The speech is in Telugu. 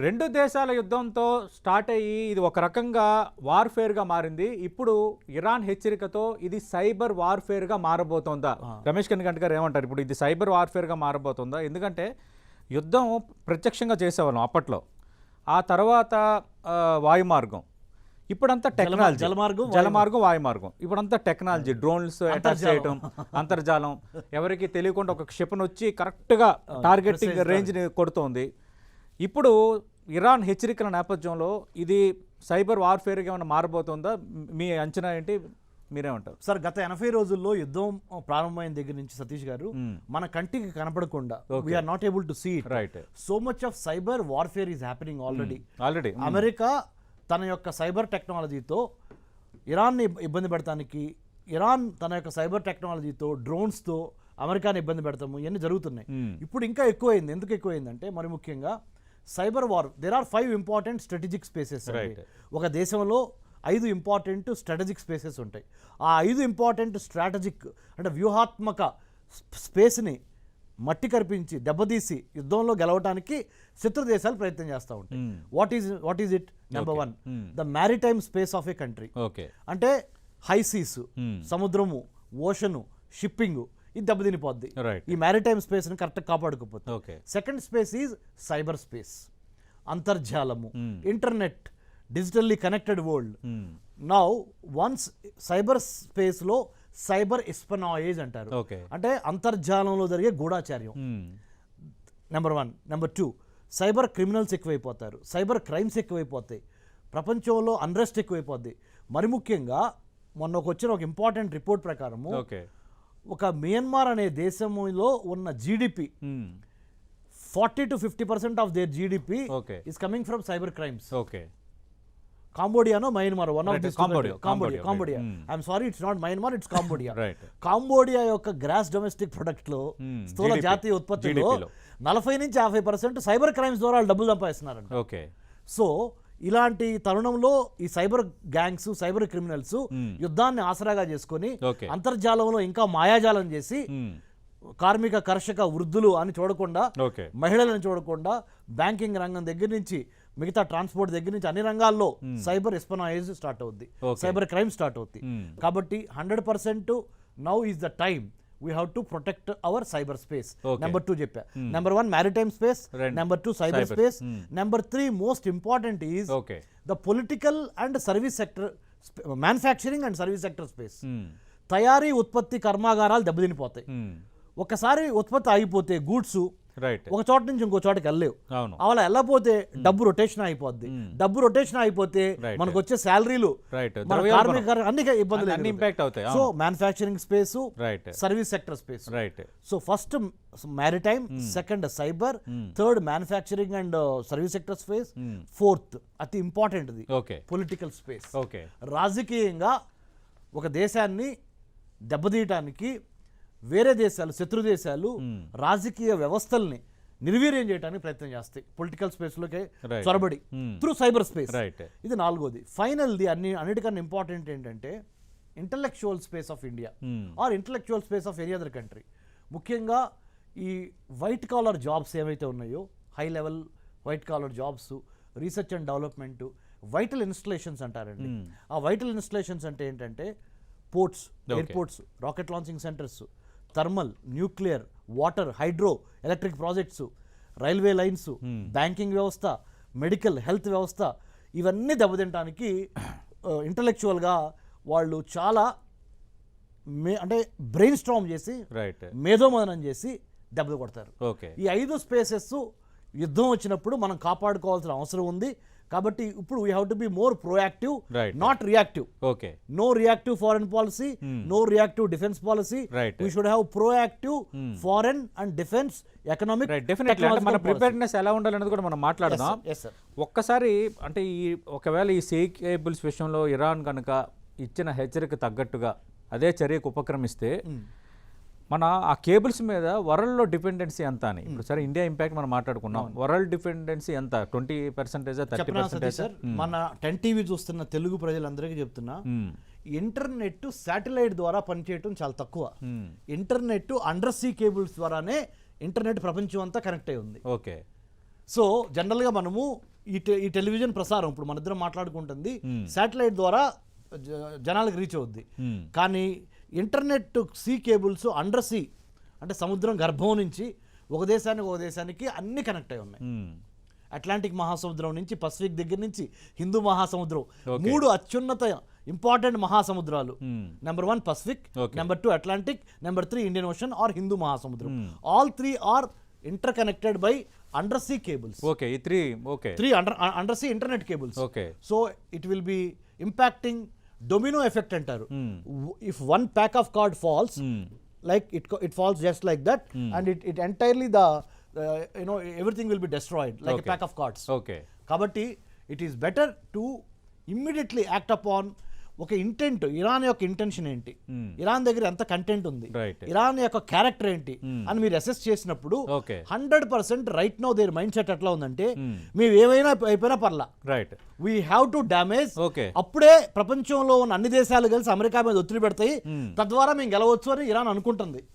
రెండు దేశాల యుద్ధంతో స్టార్ట్ అయ్యి ఇది ఒక రకంగా వార్ఫేర్గా మారింది. ఇప్పుడు ఇరాన్ హెచ్చరికతో ఇది సైబర్ వార్ఫేర్గా మారబోతోందా? రమేష్ కన్నికంటి గారు ఏమంటారు? ఇప్పుడు ఇది సైబర్ వార్ఫేర్గా మారబోతోందా? ఎందుకంటే యుద్ధం ప్రత్యక్షంగా చేసేవాళ్ళం అప్పట్లో, ఆ తర్వాత వాయుమార్గం, ఇప్పుడంతా టెక్నాలజీ, జలమార్గం వాయుమార్గం, ఇప్పుడంతా టెక్నాలజీ, డ్రోన్స్ అటాక్ చేయటం, అంతర్జాలం, ఎవరికి తెలియకుండా ఒక క్షిపణి వచ్చి కరెక్ట్గా టార్గెటింగ్ రేంజ్ని కొడుతోంది. ఇప్పుడు ఇరాన్ హెచ్చరికల నేపథ్యంలో ఇది సైబర్ వార్ఫేర్గా ఏమైనా మారబోతుందా? మీ అంచనా ఏంటి? మీరేమంటారు సార్? గత 80 రోజుల్లో యుద్ధం ప్రారంభమైన దగ్గర నుంచి సతీష్ గారు మన కంటికి కనపడకుండా we are not able to see it. Right. So much of cyber warfare is happening already. America తన యొక్క సైబర్ టెక్నాలజీతో ఇరాన్ని ఇబ్బంది పెడతానికి, ఇరాన్ తన యొక్క సైబర్ టెక్నాలజీతో డ్రోన్స్తో అమెరికాని ఇబ్బంది పెడతాము, ఇవన్నీ జరుగుతున్నాయి. ఇప్పుడు ఇంకా ఎక్కువైంది. ఎందుకు ఎక్కువైందంటే మరి ముఖ్యంగా cyber war, there are 5 important strategic spaces. ఒక దేశంలో 5 ఇంపార్టెంట్ స్ట్రాటజిక్ స్పేసెస్ ఉంటాయి. ఆ 5 ఇంపార్టెంట్ స్ట్రాటజిక్ అంటే వ్యూహాత్మక స్పేస్ని మట్టి కరిపించి దెబ్బతీసి యుద్ధంలో గెలవడానికి శత్రు దేశాలు ప్రయత్నం చేస్తూ ఉంటాయి. What is it? Number 1, the maritime space of a country. అంటే హై సీస్, సముద్రము, ఓషను, షిప్పింగ్, ఇది దెబ్బతినిపోద్ది ఈ మ్యారిటైమ్ స్పేస్ని కరెక్ట్గా కాపాడుకోపోతుంది. Second space is cyber space, అంతర్జాలము, internet, digitally connected world. Now once cyber స్పేస్లో సైబర్ ఎస్పనాయేజ్ అంటారు, అంటే అంతర్జాలంలో జరిగే గూఢాచార్యం. నెంబర్ 1. నెంబర్ 2, సైబర్ క్రిమినల్స్ ఎక్కువైపోతారు, సైబర్ క్రైమ్స్ ఎక్కువైపోతాయి, ప్రపంచంలో అన్రెస్ట్ ఎక్కువైపోద్ది. మరి ముఖ్యంగా మొన్న వచ్చిన ఒక ఇంపార్టెంట్ రిపోర్ట్ ప్రకారము ఒక మియన్మార్ అనే దేశంలో ఉన్న GDP 40 to 50% of their GDP is coming from cyber crimes. కాంబోడియానో Myanmar, one of this. Cambodia. I'm sorry, it's not Myanmar, it's Cambodia. Cambodia యొక్క గ్రాస్ డొమెస్టిక్ ప్రొడక్ట్ లో, స్థూల జాతీయ ఉత్పత్తిలో 40 నుంచి 50% సైబర్ క్రైమ్స్ ద్వారా డబ్బులు సంపాదిస్తున్నారంట. సో ఇలాంటి తరుణంలో ఈ సైబర్ గ్యాంగ్స్, సైబర్ క్రిమినల్స్ యుద్ధాన్ని ఆసరాగా చేసుకొని అంతర్జాలంలో ఇంకా మాయాజాలం చేసి కార్మిక, కర్షక, వృద్ధులు అని చూడకుండా, మహిళలను చూడకుండా, బ్యాంకింగ్ రంగం దగ్గర నుంచి మిగతా ట్రాన్స్పోర్ట్ దగ్గర నుంచి అన్ని రంగాల్లో సైబర్ ఎస్పనాయేజ్ స్టార్ట్ అవుద్ది, సైబర్ క్రైమ్ స్టార్ట్ అవుద్ది. కాబట్టి 100% now is the time we have to protect our cyber space. Number 2 చెప్పా. Number 1 maritime space, Number 2 cyber space, Number 3 most important is the political and service sector, manufacturing and service sector space. తయారీ, ఉత్పత్తి కర్మాగారాలు దెబ్బతినిపోతాయి. ఒకసారి ఉత్పత్తి ఆగిపోతే గూడ్స్ ఒక చోట నుంచి ఇంకో చోటకి వెళ్ళలేవు. అలా వెళ్ళకపోతే డబ్బు రొటేషన్ అయిపోద్ది. డబ్బు రొటేషన్ అయిపోతే మనకు వచ్చే శాలరీలు, కార్మిక అన్ని ఇబ్బందులు, అన్ని ఇంపాక్ట్ అవుతాయి. So manufacturing space, service sector space. So first maritime, second cyber, third manufacturing and service sector space, fourth అతి ఇంపార్టెంట్ పొలిటికల్ స్పేస్. రాజకీయంగా ఒక దేశాన్ని దెబ్బతీయటానికి వేరే దేశాలు, శత్రు దేశాలు రాజకీయ వ్యవస్థల్ని నిర్వీర్యం చేయడానికి ప్రయత్నం చేస్తాయి పొలిటికల్ స్పేస్లోకి చొరబడి త్రూ సైబర్ స్పేస్. ఇది 4వది. ఫైనల్ది అన్నిటికన్నా ఇంపార్టెంట్ ఏంటంటే intellectual space of India or intellectual space of any other country. ముఖ్యంగా ఈ వైట్ కాలర్ జాబ్స్ ఏవైతే ఉన్నాయో, high level white collar jobs, research and development, vital installations అంటారండి. ఆ వైటల్ ఇన్స్టలేషన్స్ అంటే ఏంటంటే ports, airports, rocket launching centres, thermal, nuclear, water, hydro electric projects, railway lines, banking వ్యవస్థ, మెడికల్ హెల్త్ వ్యవస్థ, ఇవన్నీ దెబ్బతింటానికి ఇంటలెక్చువల్గా వాళ్ళు చాలా అంటే బ్రెయిన్ స్ట్రామ్ చేసి, మేధోమదనం చేసి దెబ్బ కొడతారు. ఈ 5 స్పేసెస్ యుద్ధం వచ్చినప్పుడు మనం కాపాడుకోవాల్సిన అవసరం ఉంది. కాబట్టి ఇప్పుడు we have to be more proactive, not reactive. No reactive foreign policy, no reactive defence policy. We should have proactive foreign and defence, economic. మన ప్రిపేర్నెస్ ఎలా ఉండాలనేది కూడా మనం మాట్లాడదాం. ఒక్కసారి అంటే ఒకవేళ ఈ సీ కేబుల్స్ విషయంలో ఇరాన్ కనుక ఇచ్చిన హెచ్చరిక తగ్గట్టుగా అదే చర్యకు ఉపక్రమిస్తే మన ఆ కేబుల్స్ మీద వరల్డ్లో డిపెండెన్సీ ఎంత అని, ఇప్పుడు సరే ఇండియా ఇంపాక్ట్ మనం మాట్లాడుకున్నాం, వరల్డ్ డిపెండెన్సీ ఎంత? 20%, 30%? మన 10 టీవీ చూస్తున్న తెలుగు ప్రజలందరికీ చెప్తున్నా, ఇంటర్నెట్ శాటిలైట్ ద్వారా పనిచేయటం చాలా తక్కువ. ఇంటర్నెట్ అండర్ సీ కేబుల్స్ ద్వారానే ఇంటర్నెట్ ప్రపంచం అంతా కనెక్ట్ అయి ఉంది. ఓకే. సో జనరల్గా మనము ఈ టెలివిజన్ ప్రసారం ఇప్పుడు మన ఇద్దరం మాట్లాడుకుంటుంది శాటిలైట్ ద్వారా జనాలకు రీచ్ అవుద్ది. కానీ internet sea cables under sea అంటే సముద్రం గర్భం నుంచి ఒక దేశానికి అన్ని కనెక్ట్ అయి ఉన్నాయి. అట్లాంటిక్ మహాసముద్రం నుంచి పసిఫిక్ దగ్గర నుంచి హిందూ మహాసముద్రం, 3 అత్యున్నత ఇంపార్టెంట్ మహాసముద్రాలు. Number 1 Pacific, number 2 Atlantic, number 3 Indian ocean or హిందూ మహాసముద్రం. All 3 are interconnected by undersea cables. Okay, ఈ 3 okay. 3 undersea internet cables. Okay. So it will be impacting domino effect antaru. If one pack of card falls, like it falls just like that, and it entirely the everything will be destroyed like a pack of cards. Okay. Kabatti it is better to immediately act upon ఒక ఇంటెంట్, ఇరాన్ యొక్క ఇంటెన్షన్ ఏంటి, ఇరాన్ దగ్గర ఎంత కంటెంట్ ఉంది, ఇరాన్ యొక్క క్యారెక్టర్ ఏంటి అని మీరు అసెస్ చేసినప్పుడు 100% right now their mind set ఎట్లా ఉందంటే మేము ఏమైనా అయిపోయినా పర్లా, right, we have to damage. అప్పుడే ప్రపంచంలో ఉన్న అన్ని దేశాలు కలిసి అమెరికా మీద ఒత్తిడి పెడతాయి, తద్వారా మేము గెలవచ్చు అని ఇరాన్ అనుకుంటుంది.